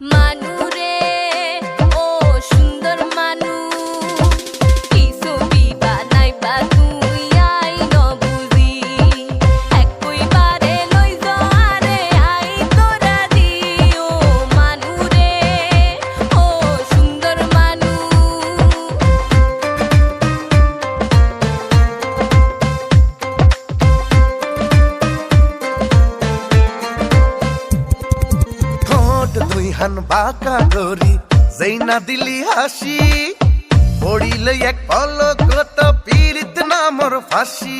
মানুরে ও সুন্দর মানু কি ছবি বানাইবা তুই আই নবুজি একই বারে লই যারে আই তোরা দিও মানুরে ও সুন্দর মানু দুই হান বাঁকা করি যেই না দিলি হাসি পড়িলে এক পলক তো পীড়িত না মোর ফাঁসি